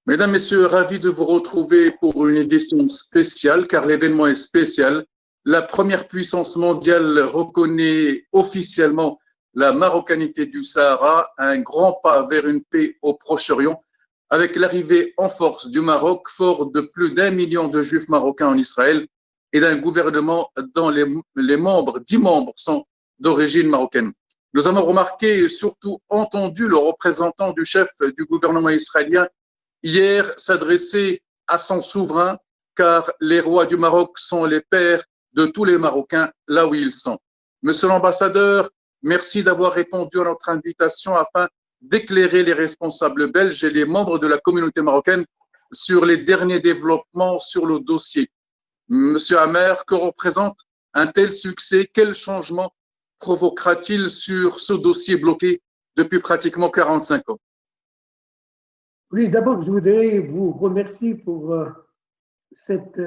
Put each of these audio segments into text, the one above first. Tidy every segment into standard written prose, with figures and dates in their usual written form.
Mesdames, Messieurs, ravi de vous retrouver pour une édition spéciale, car l'événement est spécial. La première puissance mondiale reconnaît officiellement la marocanité du Sahara, un grand pas vers une paix au Proche-Orient, avec l'arrivée en force du Maroc, fort de plus d'1 million de juifs marocains en Israël et d'un gouvernement dont les membres, 10 membres, sont d'origine marocaine. Nous avons remarqué et surtout entendu le représentant du chef du gouvernement israélien hier s'adresser à son souverain, car les rois du Maroc sont les pères de tous les Marocains là où ils sont. Monsieur l'ambassadeur, merci d'avoir répondu à notre invitation afin d'éclairer les responsables belges et les membres de la communauté marocaine sur les derniers développements sur le dossier. Monsieur Hammer, que représente un tel succès? Quel changement provoquera-t-il sur ce dossier bloqué depuis pratiquement 45 ans? Oui, d'abord, je voudrais vous remercier pour cette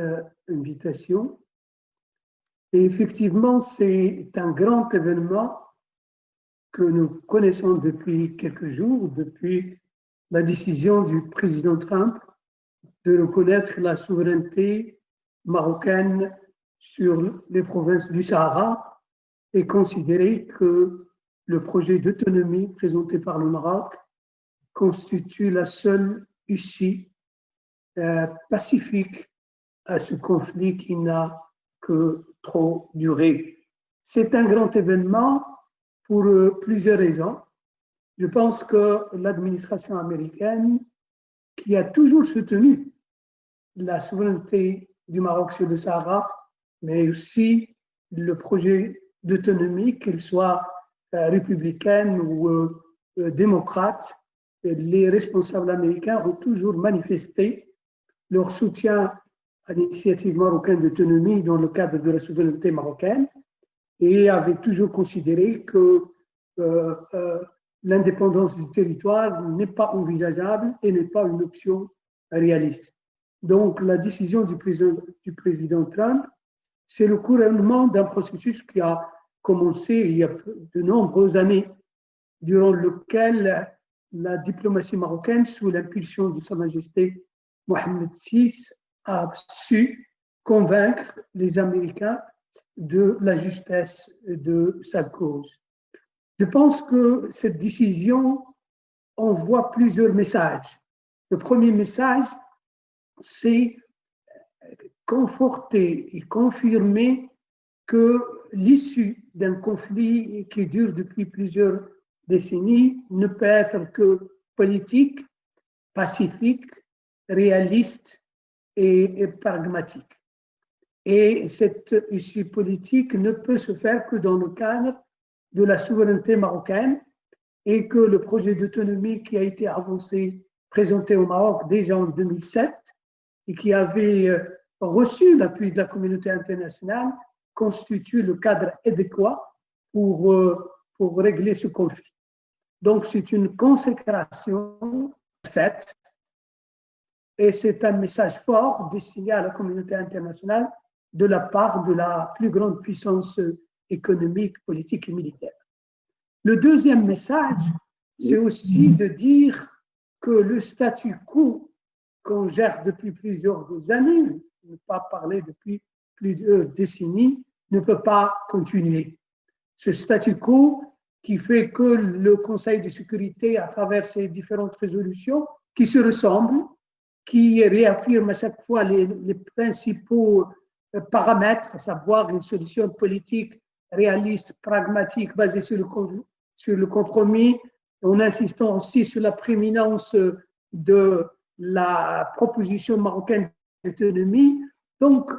invitation. Et effectivement, c'est un grand événement que nous connaissons depuis quelques jours, depuis la décision du président Trump de reconnaître la souveraineté marocaine sur les provinces du Sahara et considérer que le projet d'autonomie présenté par le Maroc constitue la seule issue pacifique à ce conflit qui n'a que trop duré. C'est un grand événement pour plusieurs raisons. Je pense que l'administration américaine, qui a toujours soutenu la souveraineté du Maroc sur le Sahara, mais aussi le projet d'autonomie, qu'elle soit républicaine ou démocrate, les responsables américains ont toujours manifesté leur soutien à l'initiative marocaine d'autonomie dans le cadre de la souveraineté marocaine et avaient toujours considéré que l'indépendance du territoire n'est pas envisageable et n'est pas une option réaliste. Donc, la décision du président Trump, c'est le couronnement d'un processus qui a commencé il y a de nombreuses années, durant lequel la diplomatie marocaine, sous l'impulsion de Sa Majesté Mohamed VI, a su convaincre les Américains de la justesse de sa cause. Je pense que cette décision envoie plusieurs messages. Le premier message, c'est conforter et confirmer que l'issue d'un conflit qui dure depuis plusieurs décennies ne peut être que politique, pacifique, réaliste et pragmatique. Et cette issue politique ne peut se faire que dans le cadre de la souveraineté marocaine et que le projet d'autonomie qui a été avancé, présenté au Maroc déjà en 2007 et qui avait reçu l'appui de la communauté internationale constitue le cadre adéquat pour régler ce conflit. Donc, c'est une consécration faite et c'est un message fort destiné à la communauté internationale de la part de la plus grande puissance économique, politique et militaire. Le deuxième message, c'est aussi de dire que le statu quo qu'on gère depuis plusieurs années, ne pas parler depuis plusieurs décennies, ne peut pas continuer. Ce statu quo qui fait que le Conseil de sécurité, à travers ses différentes résolutions, qui se ressemblent, qui réaffirment à chaque fois les principaux paramètres, à savoir une solution politique réaliste, pragmatique, basée sur le compromis, en insistant aussi sur la prééminence de la proposition marocaine d'autonomie. Donc,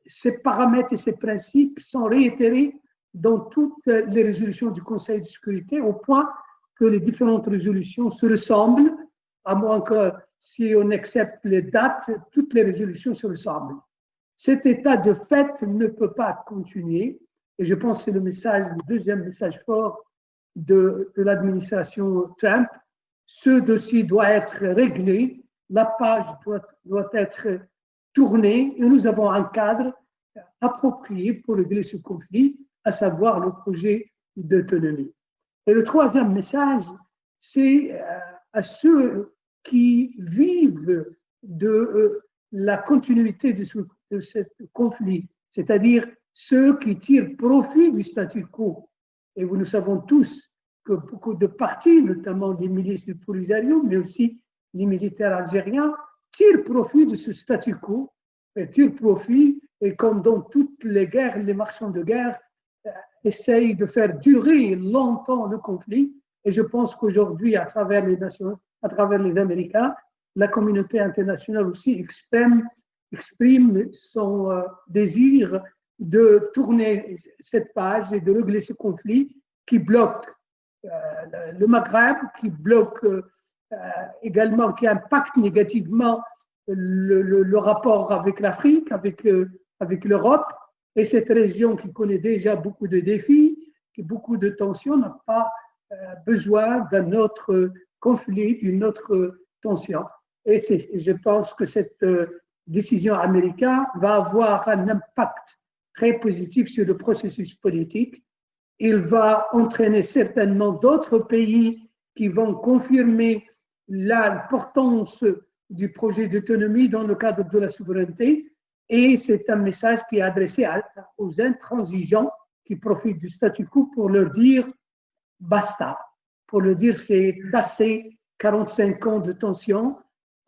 ces paramètres et ces principes sont réitérés dans toutes les résolutions du Conseil de sécurité, au point que les différentes résolutions se ressemblent, à moins que si on accepte les dates, toutes les résolutions se ressemblent. Cet état de fait ne peut pas continuer, et je pense que c'est le deuxième message fort de l'administration Trump. Ce dossier doit être réglé, la page doit être tournée, et nous avons un cadre approprié pour régler ce conflit, à savoir le projet d'autonomie. Et le troisième message, c'est à ceux qui vivent de la continuité de ce conflit, c'est-à-dire ceux qui tirent profit du statu quo. Et nous savons tous que beaucoup de partis, notamment des milices du Polisario, mais aussi les militaires algériens, tirent profit de ce statu quo, tirent profit, et comme dans toutes les guerres, les marchands de guerre essayent de faire durer longtemps le conflit. Et je pense qu'aujourd'hui, à travers les nations, à travers les Américains, la communauté internationale aussi exprime son désir de tourner cette page et de régler ce conflit qui bloque le Maghreb, qui bloque également, qui impacte négativement le rapport avec l'Afrique, avec l'Europe, et cette région qui connaît déjà beaucoup de défis, qui beaucoup de tensions, n'a pas besoin d'un autre conflit, d'une autre tension. Et je pense que cette décision américaine va avoir un impact très positif sur le processus politique. Il va entraîner certainement d'autres pays qui vont confirmer l'importance du projet d'autonomie dans le cadre de la souveraineté. Et c'est un message qui est adressé aux intransigeants qui profitent du statu quo pour leur dire basta, pour leur dire c'est assez, 45 ans de tension,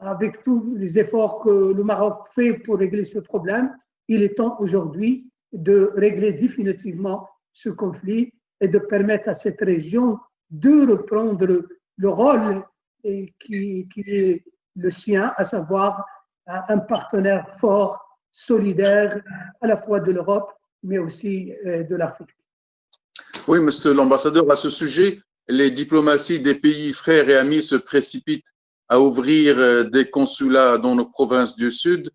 avec tous les efforts que le Maroc fait pour régler ce problème, il est temps aujourd'hui de régler définitivement ce conflit et de permettre à cette région de reprendre le rôle qui est le sien, à savoir un partenaire fort, solidaire, à la fois de l'Europe, mais aussi de l'Afrique. Oui, monsieur l'ambassadeur, à ce sujet, les diplomaties des pays frères et amis se précipitent à ouvrir des consulats dans nos provinces du Sud.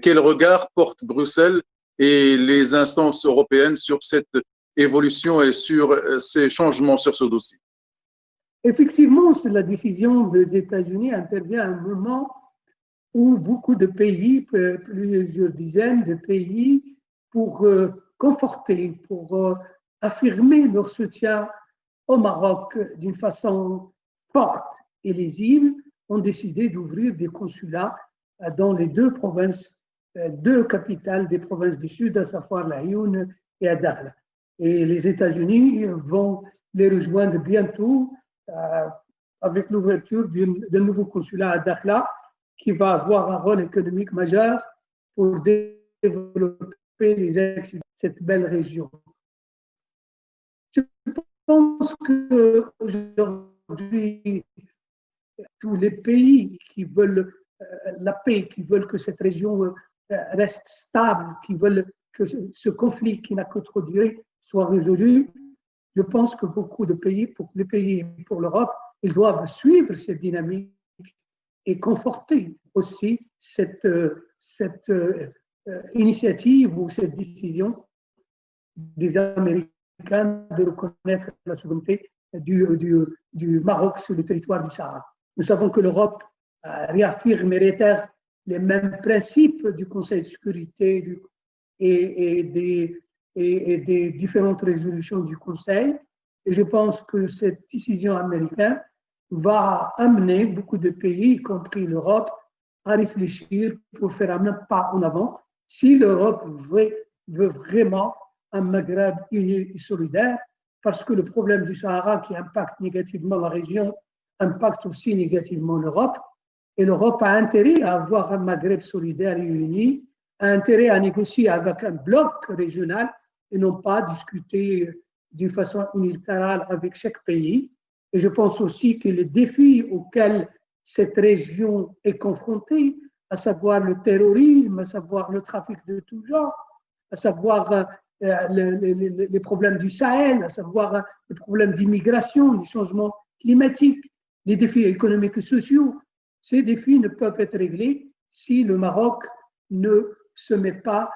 Quel regard porte Bruxelles et les instances européennes sur cette évolution et sur ces changements sur ce dossier? Effectivement, la décision des États-Unis intervient à un moment où beaucoup de pays, plusieurs dizaines de pays, pour conforter, pour affirmer leur soutien au Maroc d'une façon forte et lisible, ont décidé d'ouvrir des consulats dans les deux provinces, deux capitales des provinces du Sud, à savoir la Laayoune et à Dakhla. Et les États-Unis vont les rejoindre bientôt avec l'ouverture d'un nouveau consulat à Dakhla qui va avoir un rôle économique majeur pour développer les activités de cette belle région. Je pense qu'aujourd'hui, tous les pays qui veulent la paix, qui veulent que cette région reste stable, qui veulent que ce conflit qui n'a que trop duré soit résolu, je pense que beaucoup de pays, pour les pays et pour l'Europe, ils doivent suivre cette dynamique et conforter aussi cette initiative ou cette décision des Américains de reconnaître la souveraineté du Maroc sur le territoire du Sahara. Nous savons que l'Europe réaffirme et réitère les mêmes principes du Conseil de sécurité et des différentes résolutions du Conseil. Et je pense que cette décision américaine va amener beaucoup de pays, y compris l'Europe, à réfléchir pour faire un pas en avant si l'Europe veut vraiment un Maghreb uni et solidaire, parce que le problème du Sahara qui impacte négativement la région impacte aussi négativement l'Europe. Et l'Europe a intérêt à avoir un Maghreb solidaire et uni, a intérêt à négocier avec un bloc régional et non pas discuter d'une façon unilatérale avec chaque pays. Et je pense aussi que les défis auxquels cette région est confrontée, à savoir le terrorisme, à savoir le trafic de tout genre, à savoir les problèmes du Sahel, à savoir les problèmes d'immigration, du changement climatique, les défis économiques et sociaux, ces défis ne peuvent être réglés si le Maroc ne se met pas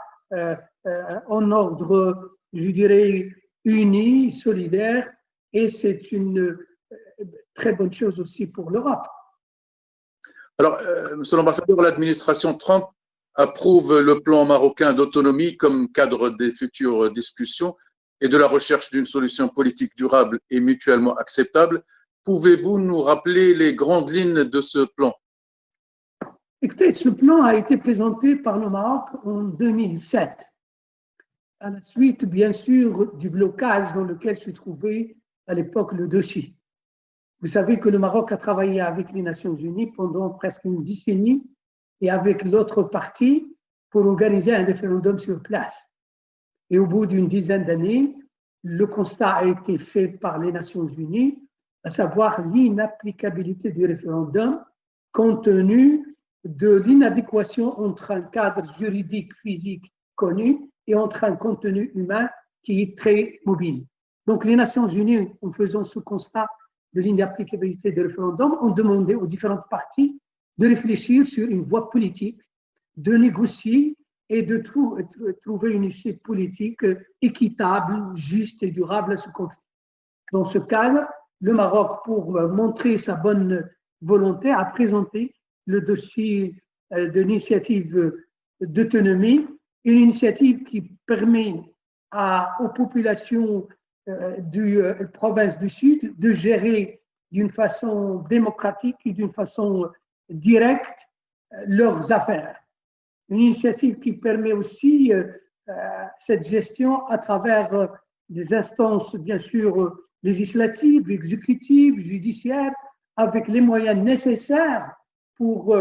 en ordre, je dirais, uni, solidaire, et c'est une très bonne chose aussi pour l'Europe. Alors, monsieur l'ambassadeur, l'administration Trump approuve le plan marocain d'autonomie comme cadre des futures discussions et de la recherche d'une solution politique durable et mutuellement acceptable. Pouvez-vous nous rappeler les grandes lignes de ce plan Écoutez, ce plan a été présenté par le Maroc en 2007, à la suite, bien sûr, du blocage dans lequel se trouvait à l'époque le dossier. Vous savez que le Maroc a travaillé avec les Nations Unies pendant presque une décennie et avec l'autre partie pour organiser un référendum sur place. Et au bout d'une dizaine d'années, le constat a été fait par les Nations Unies, à savoir l'inapplicabilité du référendum compte tenu de l'inadéquation entre un cadre juridique physique connu et entre un contenu humain qui est très mobile. Donc les Nations Unies, en faisant ce constat de l'inapplicabilité du référendum, ont demandé aux différentes parties de réfléchir sur une voie politique, de négocier et de trouver une issue politique équitable, juste et durable à ce conflit. Dans ce cadre, le Maroc, pour montrer sa bonne volonté, a présenté le dossier de l'initiative d'autonomie, une initiative qui permet aux populations du province du Sud de gérer d'une façon démocratique et d'une façon directe leurs affaires. Une initiative qui permet aussi cette gestion à travers des instances, bien sûr, législatives, exécutives, judiciaires, avec les moyens nécessaires pour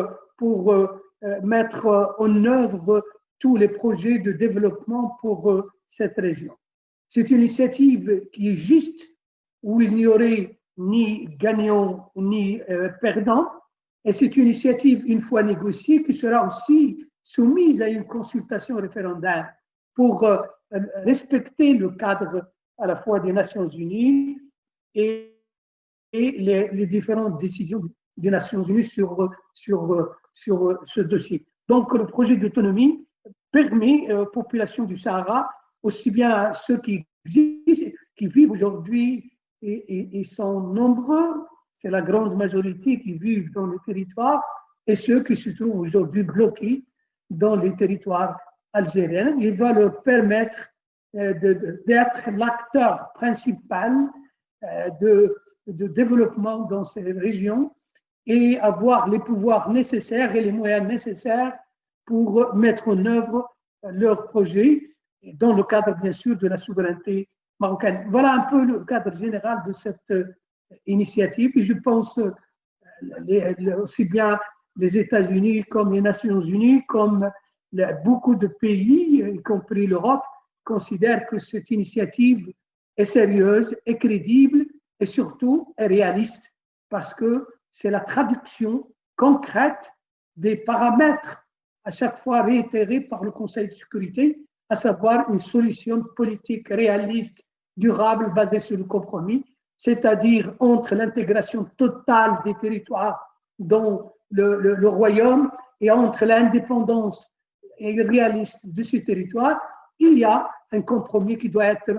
mettre en œuvre tous les projets de développement pour cette région. C'est une initiative qui est juste, où il n'y aurait ni gagnant ni perdant, et c'est une initiative, une fois négociée, qui sera aussi soumise à une consultation référendaire pour respecter le cadre à la fois des Nations Unies et les différentes décisions des Nations Unies sur ce dossier. Donc, le projet d'autonomie permet aux populations du Sahara, aussi bien à ceux qui existent, qui vivent aujourd'hui et sont nombreux, c'est la grande majorité qui vivent dans le territoire, et ceux qui se trouvent aujourd'hui bloqués dans les territoires algériens. Il va leur permettre d'être l'acteur principal de développement dans ces régions et avoir les pouvoirs nécessaires et les moyens nécessaires pour mettre en œuvre leurs projets dans le cadre, bien sûr, de la souveraineté marocaine. Voilà un peu le cadre général de cette initiative. Et je pense aussi bien les États-Unis comme les Nations Unies, comme beaucoup de pays, y compris l'Europe, considèrent que cette initiative est sérieuse, est crédible et surtout est réaliste, parce que c'est la traduction concrète des paramètres à chaque fois réitérés par le Conseil de sécurité, à savoir une solution politique réaliste, durable, basée sur le compromis, c'est-à-dire entre l'intégration totale des territoires dans le royaume et entre l'indépendance réaliste de ces territoires, il y a un compromis qui doit être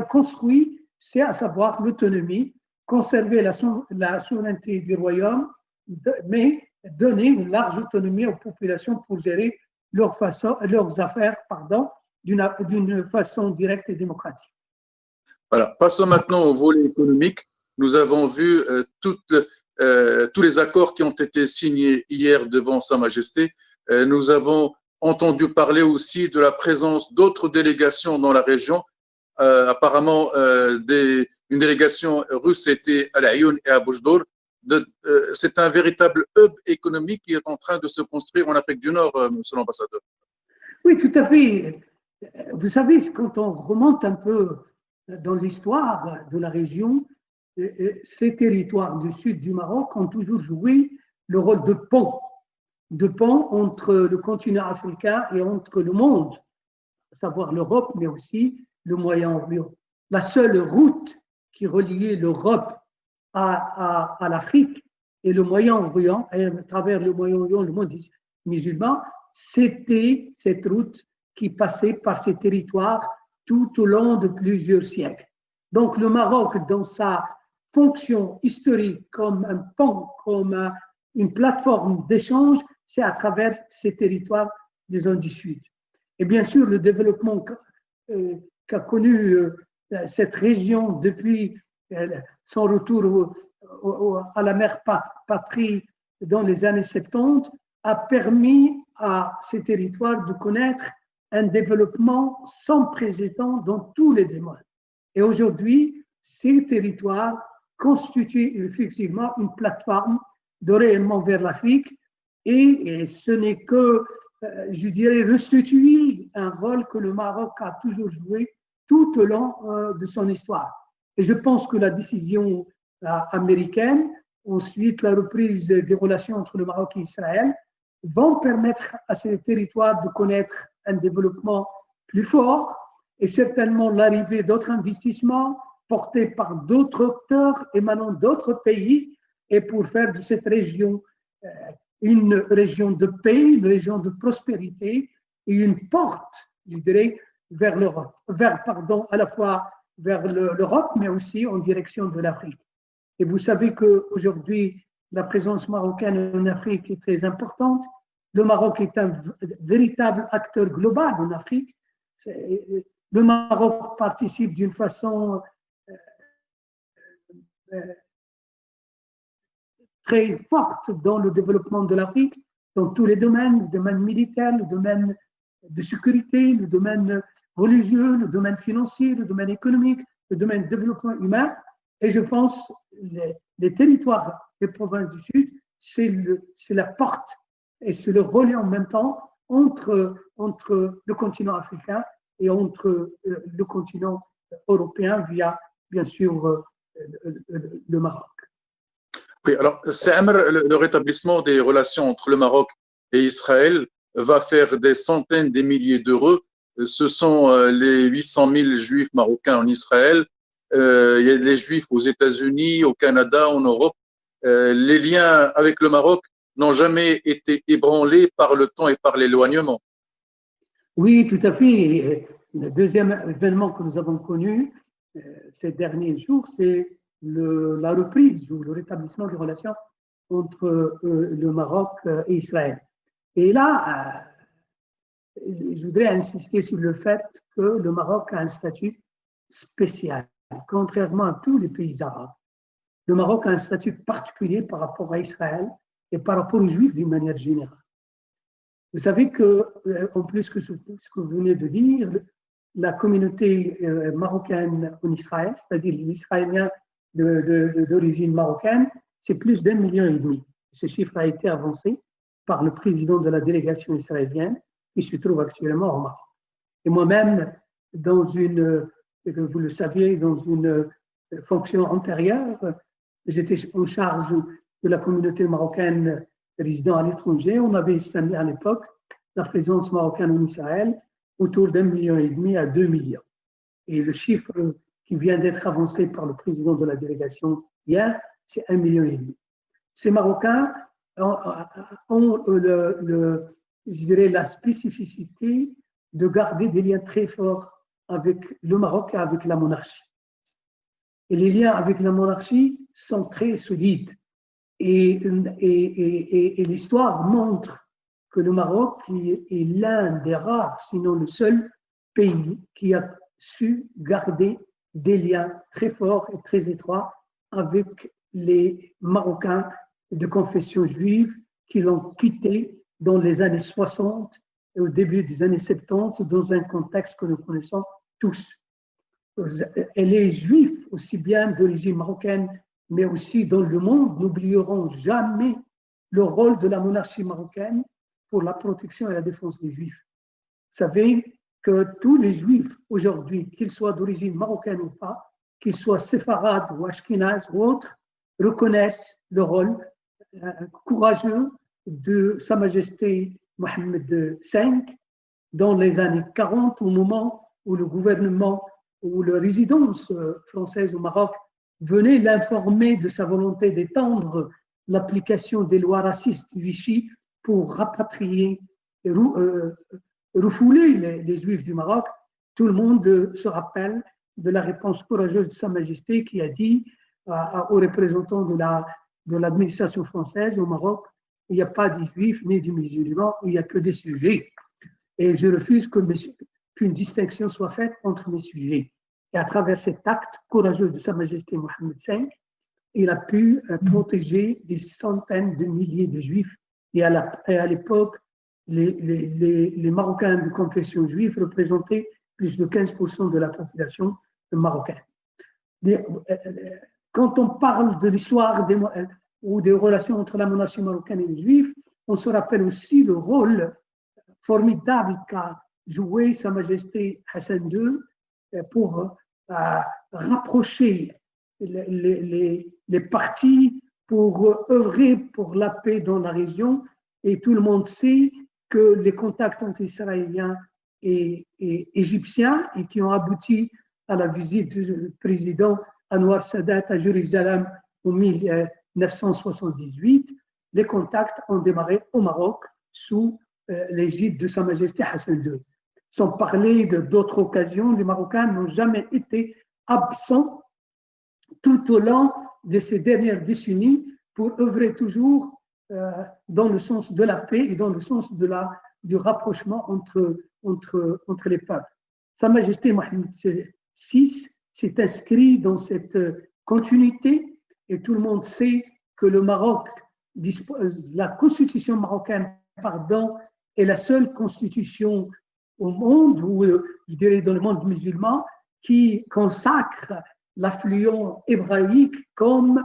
construit, c'est à savoir l'autonomie, conserver la souveraineté du royaume, mais donner une large autonomie aux populations pour gérer leurs affaires d'une façon directe et démocratique. Voilà. Passons maintenant au volet économique. Nous avons vu tous les accords qui ont été signés hier devant Sa Majesté. Nous avons entendu parler aussi de la présence d'autres délégations dans la région. Apparemment, une délégation russe était à l'Ayoun et à Boujdour. C'est un véritable hub économique qui est en train de se construire en Afrique du Nord, monsieur l'ambassadeur. Oui, tout à fait. Vous savez, quand on remonte un peu dans l'histoire de la région, ces territoires du sud du Maroc ont toujours joué le rôle de pont entre le continent africain et entre le monde, à savoir l'Europe, mais aussi le Moyen-Orient. La seule route qui reliait l'Europe à l'Afrique et le Moyen-Orient, et à travers le Moyen-Orient, le monde musulman, c'était cette route qui passait par ces territoires tout au long de plusieurs siècles. Donc le Maroc, dans sa fonction historique comme un pont, comme une plateforme d'échange, c'est à travers ces territoires des zones du Sud. Et bien sûr, le développement qu'a connu cette région depuis son retour à la mère patrie dans les années 70 a permis à ces territoires de connaître un développement sans précédent dans tous les domaines. Et aujourd'hui, ces territoires constituent effectivement une plateforme de rayonnement vers l'Afrique et ce n'est que, je dirais, restituer un rôle que le Maroc a toujours joué tout au long de son histoire. Et je pense que la décision américaine, ensuite la reprise des relations entre le Maroc et Israël, vont permettre à ces territoires de connaître un développement plus fort et certainement l'arrivée d'autres investissements portés par d'autres acteurs émanant d'autres pays et pour faire de cette région une région de paix, une région de prospérité et une porte, je dirais, vers l'Europe, à la fois vers l'Europe, mais aussi en direction de l'Afrique. Et vous savez qu'aujourd'hui, la présence marocaine en Afrique est très importante. Le Maroc est un véritable acteur global en Afrique. Le Maroc participe d'une façon très forte dans le développement de l'Afrique, dans tous les domaines, le domaine militaire, le domaine de sécurité, le domaine religieux, le domaine financier, le domaine économique, le domaine de développement humain. Et je pense que les territoires des provinces du Sud, c'est la porte et c'est le relais en même temps entre le continent africain et entre le continent européen via, bien sûr, le Maroc. Oui, alors, le rétablissement des relations entre le Maroc et Israël va faire des centaines, des milliers d'euros. Ce sont les 800 000 juifs marocains en Israël. Il y a les juifs aux États-Unis, au Canada, en Europe. Les liens avec le Maroc n'ont jamais été ébranlés par le temps et par l'éloignement. Oui, tout à fait. Le deuxième événement que nous avons connu ces derniers jours, c'est la reprise ou le rétablissement des relations entre le Maroc et Israël. Et là, je voudrais insister sur le fait que le Maroc a un statut spécial, contrairement à tous les pays arabes. Le Maroc a un statut particulier par rapport à Israël et par rapport aux Juifs d'une manière générale. Vous savez que, en plus que ce que vous venez de dire, la communauté marocaine en Israël, c'est-à-dire les Israéliens d'origine marocaine, c'est plus d'1,5 million. Ce chiffre a été avancé par le président de la délégation israélienne qui se trouve actuellement au Maroc. Et moi-même, vous le saviez, dans une fonction antérieure, j'étais en charge de la communauté marocaine résidant à l'étranger. On avait estimé à l'époque la présence marocaine en Israël autour d'1,5 million à 2 millions. Et le chiffre qui vient d'être avancé par le président de la délégation hier, c'est 1,5 million. Ces Marocains ont je dirais, la spécificité de garder des liens très forts avec le Maroc et avec la monarchie. Et les liens avec la monarchie sont très solides. Et l'histoire montre que le Maroc est l'un des rares, sinon le seul pays qui a su garder des liens très forts et très étroits avec les Marocains de confession juive qui l'ont quitté dans les années 60 et au début des années 70 dans un contexte que nous connaissons tous. Et les Juifs, aussi bien d'origine marocaine, mais aussi dans le monde, n'oublieront jamais le rôle de la monarchie marocaine pour la protection et la défense des Juifs. Vous savez que tous les Juifs aujourd'hui, qu'ils soient d'origine marocaine ou pas, qu'ils soient séfarades ou ashkénazes ou autres, reconnaissent le rôle courageux de Sa Majesté Mohammed V dans les années 40, au moment où le gouvernement ou la résidence française au Maroc venait l'informer de sa volonté d'étendre l'application des lois racistes du Vichy pour rapatrier et refouler les Juifs du Maroc. Tout le monde se rappelle de la réponse courageuse de Sa Majesté qui a dit aux représentants de l'administration française au Maroc: il n'y a pas de Juifs ni de musulmans, il n'y a que des sujets. Et je refuse qu'une distinction soit faite entre les sujets. Et à travers cet acte courageux de Sa Majesté Mohammed V, il a pu protéger des centaines de milliers de Juifs. Et à l'époque, les Marocains de confession juive représentaient plus de 15% de la population marocaine. Quand on parle de l'histoire ou des relations entre la monarchie marocaine et les Juifs, on se rappelle aussi le rôle formidable qu'a joué Sa Majesté Hassan II pour rapprocher les partis, pour œuvrer pour la paix dans la région. Et tout le monde sait que les contacts entre Israéliens et Égyptiens, et qui ont abouti à la visite du président Anwar Sadat à Jérusalem en 1978, les contacts ont démarré au Maroc sous l'égide de Sa Majesté Hassan II. Sans parler d'autres occasions, les Marocains n'ont jamais été absents tout au long de ces dernières décennies pour œuvrer toujours dans le sens de la paix et dans le sens du rapprochement entre les peuples. Sa Majesté Mohammed VI s'est inscrit dans cette continuité et tout le monde sait que le Maroc la constitution marocaine, est la seule constitution au monde, ou je dirais dans le monde musulman, qui consacre l'affluent hébraïque comme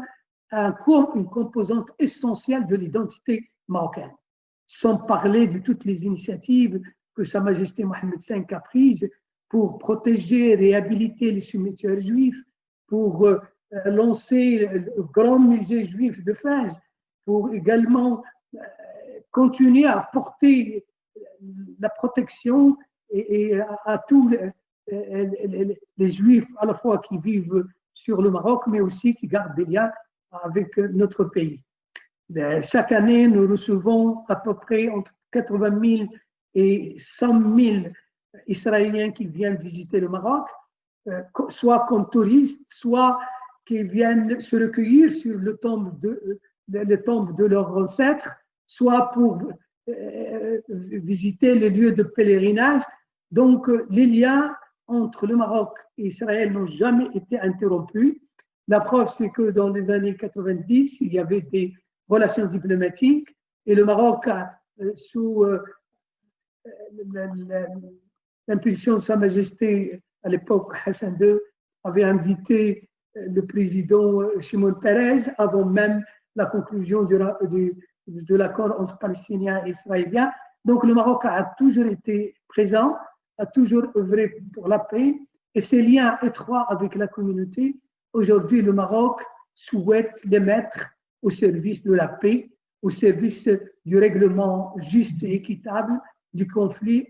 une composante essentielle de l'identité marocaine. Sans parler de toutes les initiatives que Sa Majesté Mohammed V a prises pour protéger et réhabiliter les cimetières juifs, pour lancer le grand musée juif de Fès, pour également continuer à porter la protection à tous les Juifs, à la fois qui vivent sur le Maroc, mais aussi qui gardent des liens avec notre pays. Chaque année, nous recevons à peu près entre 80 000 et 100 000 Israéliens qui viennent visiter le Maroc, soit comme touristes, soit qui viennent se recueillir sur le tombe de leurs ancêtres, soit pour visiter les lieux de pèlerinage. Donc, les liens entre le Maroc et Israël n'ont jamais été interrompus. La preuve, c'est que dans les années 90, il y avait des relations diplomatiques et le Maroc, sous l'impulsion de Sa Majesté, à l'époque Hassan II, avait invité le président Shimon Peres avant même la conclusion de l'accord entre Palestiniens et Israéliens. Donc le Maroc a toujours été présent, a toujours œuvré pour la paix et ses liens étroits avec la communauté. Aujourd'hui, le Maroc souhaite les mettre au service de la paix, au service du règlement juste et équitable du conflit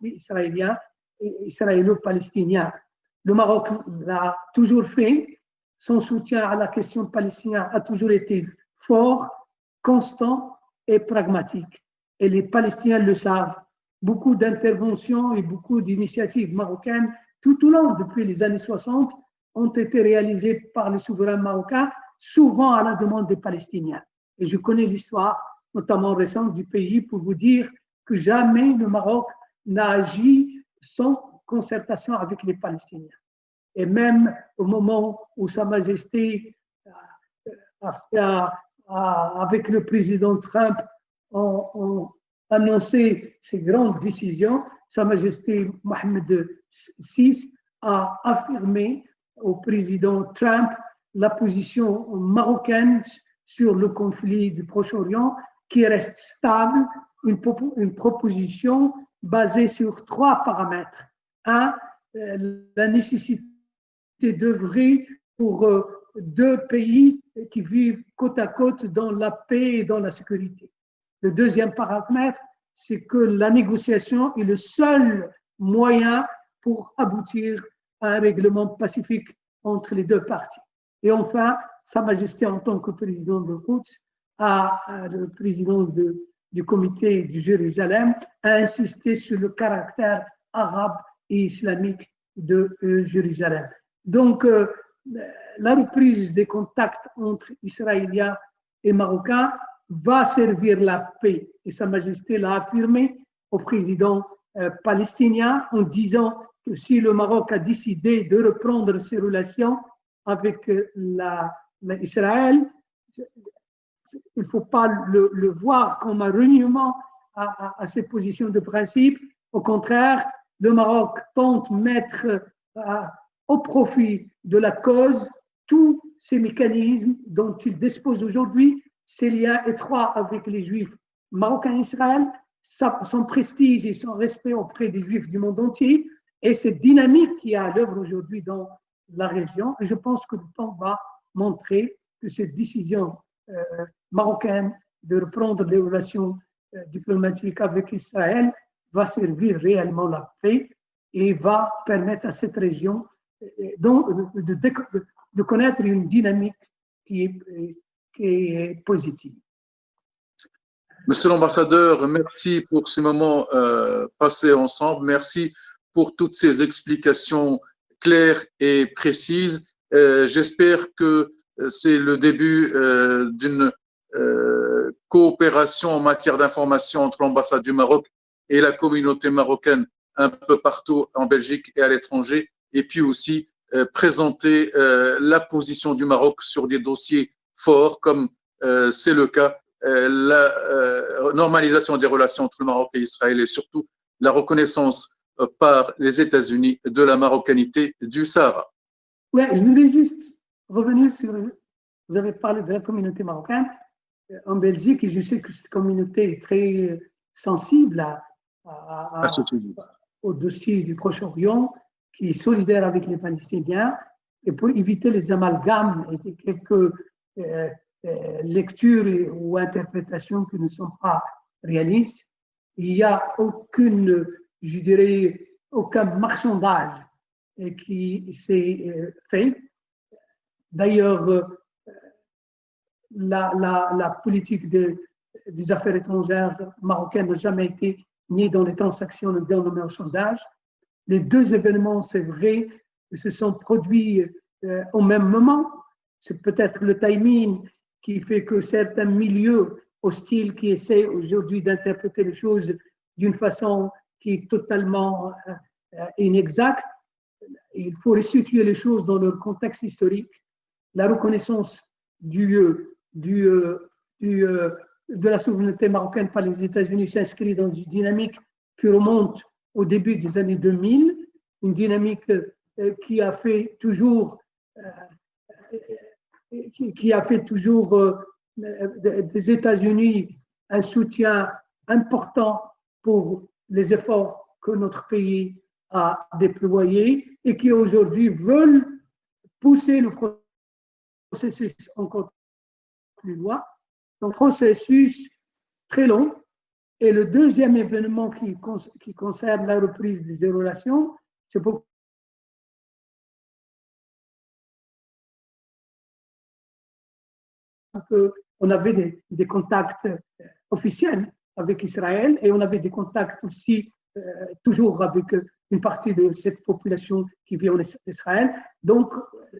israélien et israélo-palestinien. Le Maroc l'a toujours fait. Son soutien à la question palestinienne a toujours été fort, constant et pragmatique. Et les Palestiniens le savent. Beaucoup d'interventions et beaucoup d'initiatives marocaines tout au long, depuis les années 60, ont été réalisées par les souverains marocains, souvent à la demande des Palestiniens. Et je connais l'histoire, notamment récente, du pays pour vous dire que jamais le Maroc n'a agi sans concertation avec les Palestiniens. Et même au moment où Sa Majesté, avec le président Trump, ont annoncé ces grandes décisions, Sa Majesté Mohammed VI a affirmé au président Trump la position marocaine sur le conflit du Proche-Orient qui reste stable, une proposition basée sur 3 paramètres. 1, la nécessité d'œuvrer pour 2 pays qui vivent côte à côte dans la paix et dans la sécurité. Le deuxième paramètre, c'est que la négociation est le seul moyen pour aboutir à un règlement pacifique entre les 2 parties. Et enfin, Sa Majesté, en tant que président de Quds, le président du comité de Jérusalem, a insisté sur le caractère arabe et islamique de Jérusalem. Donc, la reprise des contacts entre Israéliens et Marocains va servir la paix. Et Sa Majesté l'a affirmé au président palestinien en disant que si le Maroc a décidé de reprendre ses relations avec Israël, il ne faut pas le voir comme un reniement à ses positions de principe. Au contraire, le Maroc tente de mettre au profit de la cause tous ces mécanismes dont il dispose aujourd'hui, ses liens étroits avec les Juifs marocains et Israël, son prestige et son respect auprès des Juifs du monde entier, et cette dynamique qui est à l'œuvre aujourd'hui dans la région. Et je pense que le temps va montrer que cette décision marocaine de reprendre les relations diplomatiques avec Israël va servir réellement la paix et va permettre à cette région de connaître une dynamique qui est positive. Monsieur l'ambassadeur, merci pour ce moment passé ensemble. Merci pour toutes ces explications claires et précises. J'espère que c'est le début d'une coopération en matière d'information entre l'ambassade du Maroc et la communauté marocaine un peu partout en Belgique et à l'étranger, et puis aussi présenter la position du Maroc sur des dossiers forts comme c'est le cas la normalisation des relations entre le Maroc et Israël et surtout la reconnaissance par les États-Unis de la marocanité du Sahara. Oui, je voulais juste revenir sur. Vous avez parlé de la communauté marocaine en Belgique et je sais que cette communauté est très sensible au dossier du Proche-Orient, qui est solidaire avec les Palestiniens. Et pour éviter les amalgames et quelques lectures ou interprétations qui ne sont pas réalistes, il n'y a je dirais, aucun marchandage qui s'est fait. D'ailleurs, la politique des affaires étrangères marocaines n'a jamais été ni dans les transactions ni dans le marchandage. Les deux événements, c'est vrai, se sont produits au même moment. C'est peut-être le timing qui fait que certains milieux hostiles qui essaient aujourd'hui d'interpréter les choses d'une façon qui est totalement inexacte. Il faut resituer les choses dans leur contexte historique. La reconnaissance de la souveraineté marocaine par les États-Unis s'inscrit dans une dynamique qui remonte au début des années 2000, une dynamique qui a fait toujours des États-Unis un soutien important pour les efforts que notre pays a déployés et qui aujourd'hui veulent pousser le processus encore plus loin. Un processus très long. Et le deuxième événement qui concerne la reprise des relations, c'est pour qu'on avait des contacts officiels avec Israël et on avait des contacts aussi toujours avec une partie de cette population qui vit en Israël. Donc,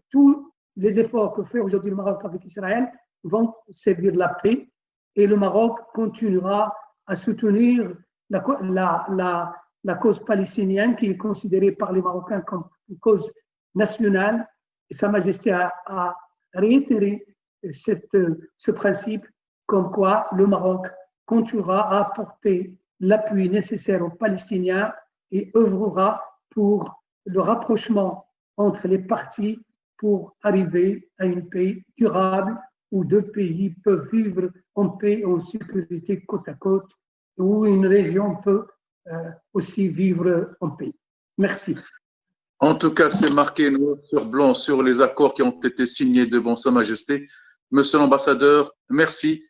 tous les efforts que fait aujourd'hui le Maroc avec Israël vont servir la paix et le Maroc continuera à soutenir la cause palestinienne qui est considérée par les Marocains comme une cause nationale. Et Sa Majesté a réitéré ce principe comme quoi le Maroc continuera à apporter l'appui nécessaire aux Palestiniens et œuvrera pour le rapprochement entre les parties pour arriver à une paix durable où deux pays peuvent vivre en paix et en sécurité côte à côte, où une région peut aussi vivre en paix. Merci. En tout cas, c'est marqué noir sur blanc sur les accords qui ont été signés devant Sa Majesté. Monsieur l'ambassadeur, merci